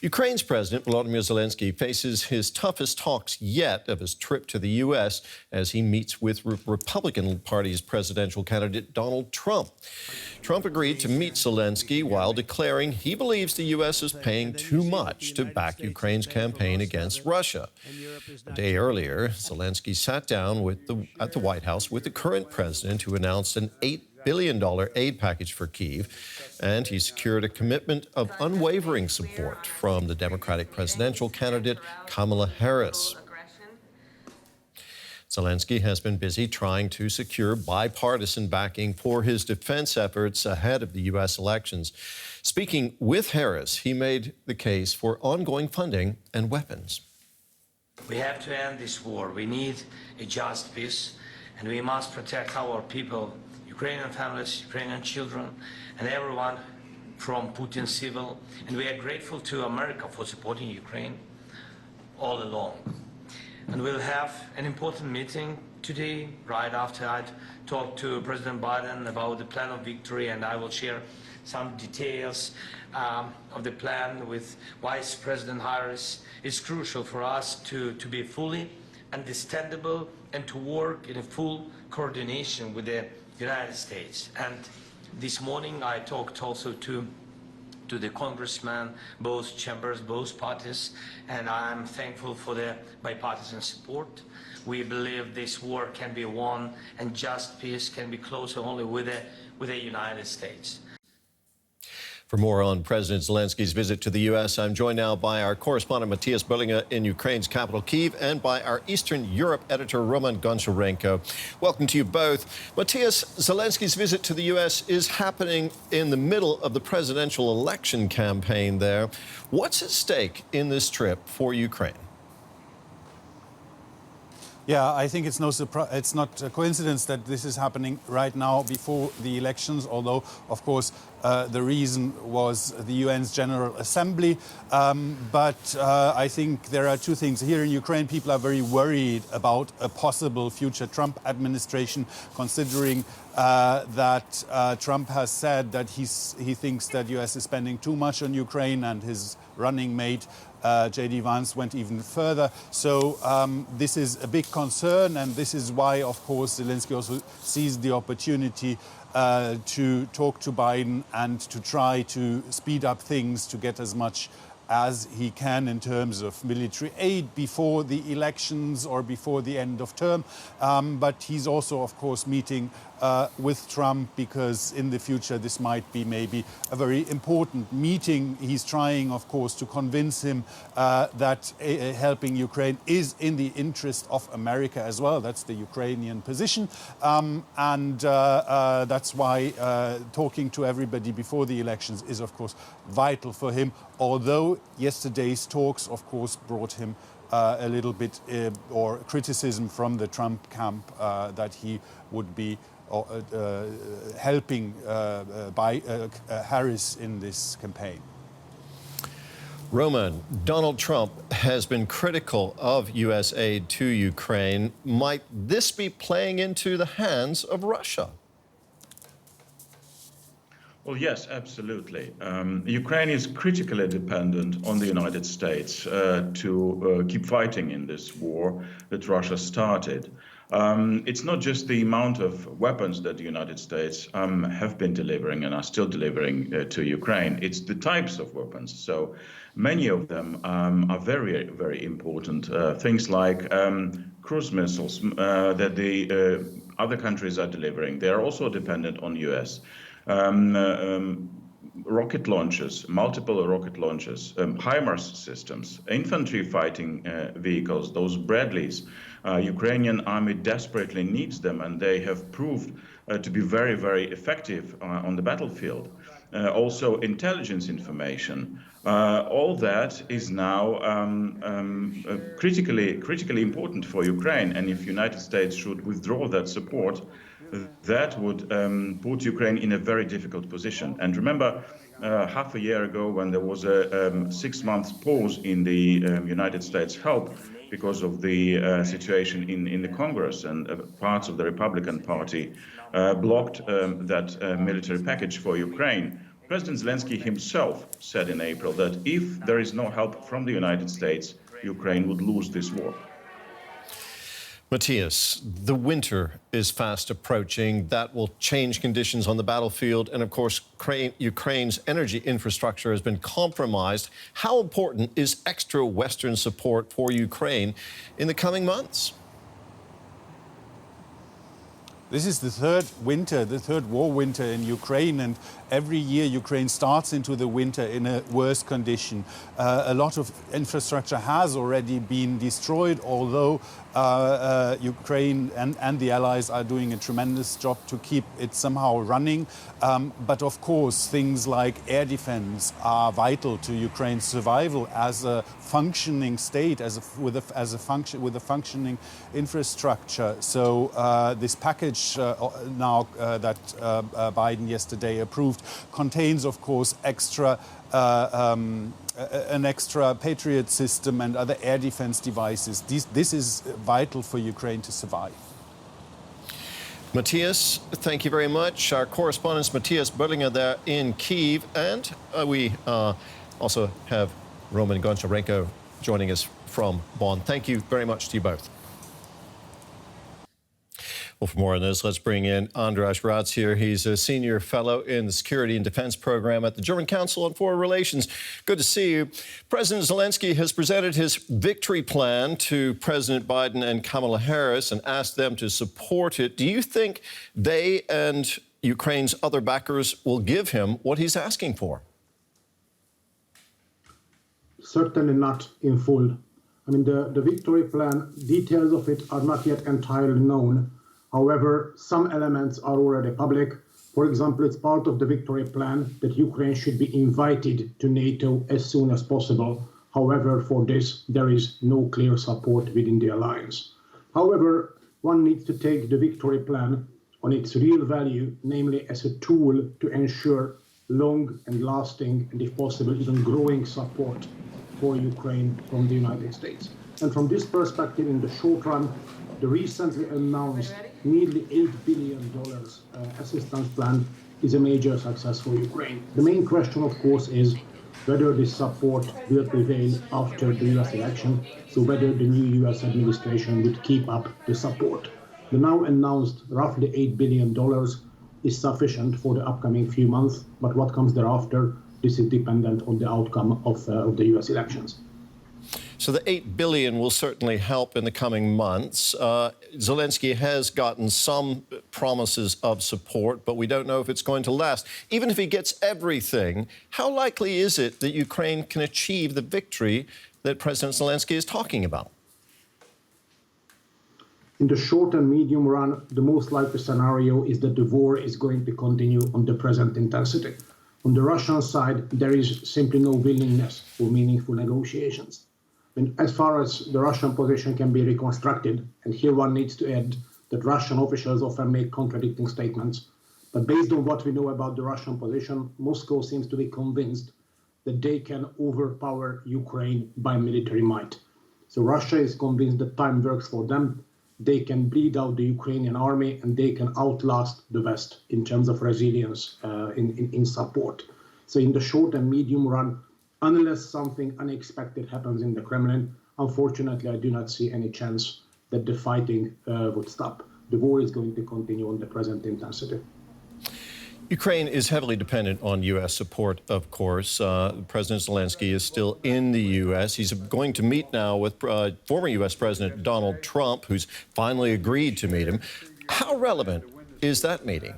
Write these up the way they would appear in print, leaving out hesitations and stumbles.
Ukraine's President Volodymyr Zelenskyy faces his toughest talks yet of his trip to the U.S. as he meets with Republican Party's presidential candidate Donald Trump. Trump agreed to meet Zelenskyy while declaring he believes the U.S. is paying too much to back Ukraine's campaign against Russia. A day earlier, Zelenskyy sat down at the White House with the current president, who announced an $8 billion aid package for Kyiv, and he secured a commitment of unwavering support from the Democratic presidential candidate Kamala Harris. Zelenskyy has been busy trying to secure bipartisan backing for his defense efforts ahead of the U.S. elections. Speaking with Harris, he made the case for ongoing funding and weapons. We have to end this war. We need a just peace, and we must protect our people, Ukrainian families, Ukrainian children, and everyone from Putin's civil. And we are grateful to America for supporting Ukraine all along. And we'll have an important meeting today, right after I talk to President Biden about the plan of victory, and I will share some details of the plan with Vice President Harris. It's crucial for us to be fully understandable and to work in a full coordination with the United States. And this morning I talked also to the congressmen, both chambers, both parties, and I'm thankful for the bipartisan support. We believe this war can be won and just peace can be closer only with the United States. For more on President Zelenskyy's visit to the U.S., I'm joined now by our correspondent Matthias Berlinger in Ukraine's capital, Kyiv, and by our Eastern Europe editor, Roman Goncharenko. Welcome to you both. Matthias, Zelenskyy's visit to the U.S. is happening in the middle of the presidential election campaign there. What's at stake in this trip for Ukraine? Yeah, I think it's not a coincidence that this is happening right now before the elections, although, of course, the reason was the UN's General Assembly. But I think there are two things. Here in Ukraine, people are very worried about a possible future Trump administration, considering that Trump has said that he thinks that US is spending too much on Ukraine, and his running mate J.D. Vance went even further. So this is a big concern, and this is why, of course, Zelenskyy also sees the opportunity to talk to Biden and to try to speed up things to get as much as he can in terms of military aid before the elections or before the end of term. But he's also, of course, meeting with Trump, because in the future this might be maybe a very important meeting. He's trying, of course, to convince him that helping Ukraine is in the interest of America as well. That's the Ukrainian position. And that's why talking to everybody before the elections is, of course, vital for him. Although yesterday's talks, of course, brought him a little bit or criticism from the Trump camp that he would be helping Harris in this campaign. Roman, Donald Trump has been critical of U.S. aid to Ukraine. Might this be playing into the hands of Russia? Well, yes, absolutely. Ukraine is critically dependent on the United States to keep fighting in this war that Russia started. It's not just the amount of weapons that the United States have been delivering and are still delivering to Ukraine. It's the types of weapons. So many of them are very, very important. Things like cruise missiles that the other countries are delivering. They are also dependent on U.S. Rocket launchers, multiple rocket launchers, HIMARS systems, infantry fighting vehicles, those Bradleys. Ukrainian army desperately needs them, and they have proved to be very, very effective on the battlefield. Also, intelligence information. All that is now critically important for Ukraine, and if United States should withdraw that support, that would put Ukraine in a very difficult position. And remember, half a year ago, when there was a 6-month pause in the United States help because of the situation in the Congress, and parts of the Republican Party blocked that military package for Ukraine. President Zelensky himself said in April that if there is no help from the United States, Ukraine would lose this war. Matthias, the winter is fast approaching. That will change conditions on the battlefield. And of course, Ukraine's energy infrastructure has been compromised. How important is extra Western support for Ukraine in the coming months? This is the third winter, the third war winter in Ukraine, and every year Ukraine starts into the winter in a worse condition. A lot of infrastructure has already been destroyed, although Ukraine and the allies are doing a tremendous job to keep it somehow running. But of course, things like air defense are vital to Ukraine's survival as a functioning state, with a functioning infrastructure. So this package now that Biden yesterday approved contains, of course, an extra Patriot system and other air defense devices. This is vital for Ukraine to survive. Matthias, thank you very much. Our correspondent Matthias Berlinger there in Kyiv. And we also have Roman Goncharenko joining us from Bonn. Thank you very much to you both. Well, for more on this, let's bring in Andras Ratz here. He's a senior fellow in the Security and Defense Program at the German Council on Foreign Relations. Good to see you. President Zelenskyy has presented his victory plan to President Biden and Kamala Harris and asked them to support it. Do you think they and Ukraine's other backers will give him what he's asking for? Certainly not in full. I mean, the victory plan, details of it are not yet entirely known. However, some elements are already public. For example, it's part of the victory plan that Ukraine should be invited to NATO as soon as possible. However, for this, there is no clear support within the alliance. However, one needs to take the victory plan on its real value, namely as a tool to ensure long and lasting, and if possible, even growing support for Ukraine from the United States. And from this perspective, in the short run, the recently announced nearly $8 billion assistance plan is a major success for Ukraine. The main question, of course, is whether this support will prevail after the US election, so whether the new US administration would keep up the support. The now announced roughly $8 billion is sufficient for the upcoming few months, but what comes thereafter, this is dependent on the outcome of the US elections. So the $8 billion will certainly help in the coming months. Zelenskyy has gotten some promises of support, but we don't know if it's going to last. Even if he gets everything, how likely is it that Ukraine can achieve the victory that President Zelenskyy is talking about? In the short and medium run, the most likely scenario is that the war is going to continue on the present intensity. On the Russian side, there is simply no willingness for meaningful negotiations. And as far as the Russian position can be reconstructed, and here one needs to add that Russian officials often make contradicting statements, but based on what we know about the Russian position, Moscow seems to be convinced that they can overpower Ukraine by military might. So Russia is convinced that time works for them. They can bleed out the Ukrainian army and they can outlast the West in terms of resilience in support. So in the short and medium run, unless something unexpected happens in the Kremlin, unfortunately, I do not see any chance that the fighting would stop. The war is going to continue on the present intensity. Ukraine is heavily dependent on U.S. support, of course. President Zelenskyy is still in the U.S. He's going to meet now with former U.S. President Donald Trump, who's finally agreed to meet him. How relevant is that meeting?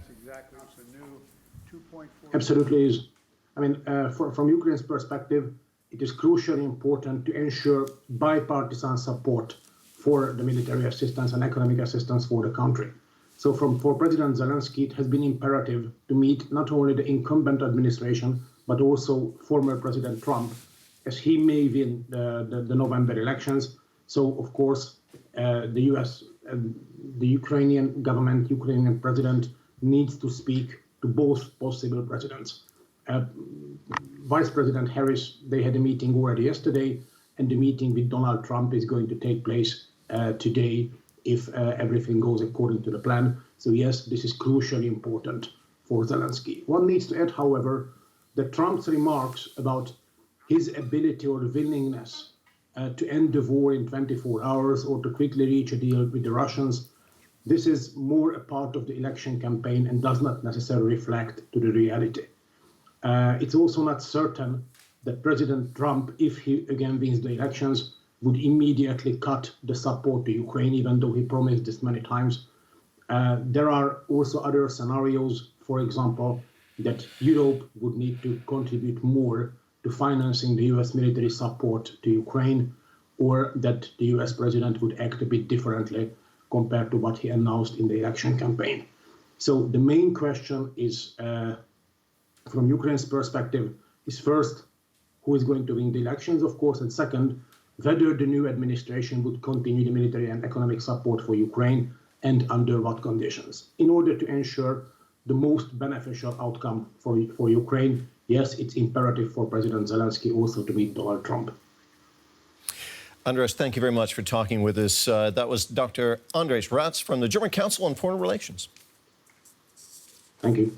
Absolutely is. I mean, from Ukraine's perspective, it is crucially important to ensure bipartisan support for the military assistance and economic assistance for the country. So for President Zelenskyy, it has been imperative to meet not only the incumbent administration, but also former President Trump, as he may win the November elections. So, of course, the U.S. and the Ukrainian government, Ukrainian president, needs to speak to both possible presidents. Vice President Harris, they had a meeting already yesterday, and the meeting with Donald Trump is going to take place today if everything goes according to the plan. So yes, this is crucially important for Zelenskyy. One needs to add, however, that Trump's remarks about his ability or willingness to end the war in 24 hours or to quickly reach a deal with the Russians, this is more a part of the election campaign and does not necessarily reflect to the reality. It's also not certain that President Trump, if he again wins the elections, would immediately cut the support to Ukraine, even though he promised this many times. There are also other scenarios, for example, that Europe would need to contribute more to financing the US military support to Ukraine, or that the US president would act a bit differently compared to what he announced in the election campaign. So the main question is, from Ukraine's perspective, is first, who is going to win the elections, of course, and second, whether the new administration would continue the military and economic support for Ukraine and under what conditions, in order to ensure the most beneficial outcome for Ukraine. Yes, it's imperative for President Zelenskyy also to meet Donald Trump. Andres, thank you very much for talking with us. That was Dr. Andres Ratz from the German Council on Foreign Relations. Thank you.